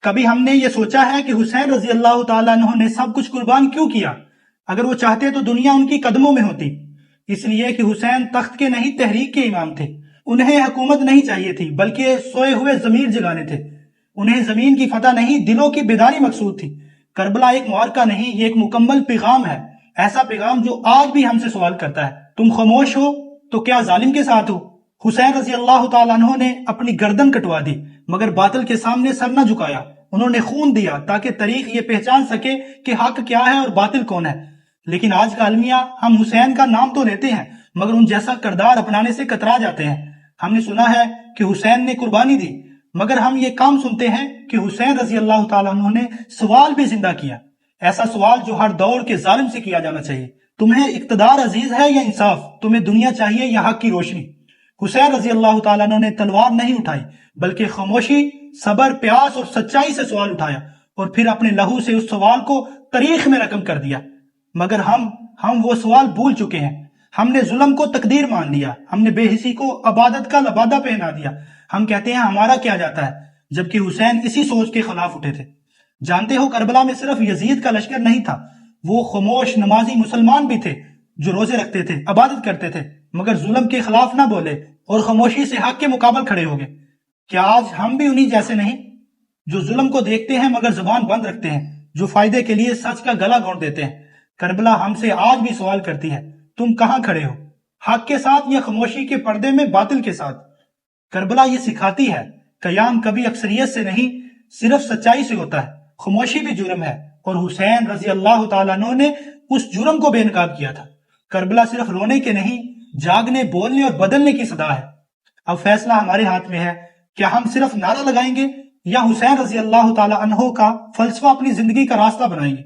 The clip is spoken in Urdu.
کبھی ہم نے یہ سوچا ہے کہ حسین رضی اللہ تعالیٰ عنہ نے سب کچھ قربان کیوں کیا؟ اگر وہ چاہتے تو دنیا ان کی قدموں میں ہوتی۔ اس لیے کہ حسین تخت کے نہیں تحریک کے امام تھے۔ انہیں حکومت نہیں چاہیے تھی بلکہ سوئے ہوئے ضمیر جگانے تھے۔ انہیں زمین کی فتح نہیں دلوں کی بیداری مقصود تھی۔ کربلا ایک معرکہ نہیں، یہ ایک مکمل پیغام ہے، ایسا پیغام جو آج بھی ہم سے سوال کرتا ہے، تم خاموش ہو تو کیا ظالم کے ساتھ ہو؟ حسین رضی اللہ تعالیٰ عنہ نے اپنی گردن کٹوا دی مگر باطل کے سامنے سر نہ جھکایا۔ انہوں نے خون دیا تاکہ تاریخ یہ پہچان سکے کہ حق کیا ہے اور باطل کون ہے۔ لیکن آج کا المیہ ہم حسین کا نام تو لیتے ہیں مگر ان جیسا کردار اپنانے سے کترا جاتے ہیں۔ ہم نے سنا ہے کہ حسین نے قربانی دی مگر ہم یہ کام سنتے ہیں کہ حسین رضی اللہ تعالیٰ عنہ نے سوال بھی زندہ کیا، ایسا سوال جو ہر دور کے ظالم سے کیا جانا چاہیے۔ تمہیں اقتدار عزیز ہے یا انصاف؟ تمہیں دنیا چاہیے یا حق کی روشنی؟ حسین رضی اللہ تعالیٰ عنہ نے تلوار نہیں اٹھائی بلکہ خاموشی، صبر، پیاس اور سچائی سے سوال اٹھایا اور پھر اپنے لہو سے اس سوال کو تاریخ میں رقم کر دیا۔ مگر ہم وہ سوال بھول چکے ہیں۔ ہم نے ظلم کو تقدیر مان لیا، ہم نے بے حسی کو عبادت کا لبادہ پہنا دیا۔ ہم کہتے ہیں ہمارا کیا جاتا ہے، جبکہ حسین اسی سوچ کے خلاف اٹھے تھے۔ جانتے ہو کربلا میں صرف یزید کا لشکر نہیں تھا، وہ خاموش نمازی مسلمان بھی تھے جو روزے رکھتے تھے، عبادت کرتے تھے مگر ظلم کے خلاف نہ بولے اور خاموشی سے حق کے مقابل کھڑے ہو گئے۔ کیا آج ہم بھی انہی جیسے نہیں، جو ظلم کو دیکھتے ہیں مگر زبان بند رکھتے ہیں، جو فائدے کے لیے سچ کا گلا گھونٹ دیتے ہیں؟ کربلا ہم سے آج بھی سوال کرتی ہے، تم کہاں کھڑے ہو، حق کے ساتھ یا خاموشی کے پردے میں باطل کے ساتھ؟ کربلا یہ سکھاتی ہے، قیام کبھی اکثریت سے نہیں، صرف سچائی سے ہوتا ہے۔ خاموشی بھی جرم ہے اور حسین رضی اللہ تعالیٰ عنہ نے اس جرم کو بے نقاب کیا تھا۔ کربلا صرف رونے کے نہیں، جاگنے، بولنے اور بدلنے کی صدا ہے۔ اب فیصلہ ہمارے ہاتھ میں ہے، کیا ہم صرف نعرہ لگائیں گے یا حسین رضی اللہ تعالیٰ عنہ کا فلسفہ اپنی زندگی کا راستہ بنائیں گے؟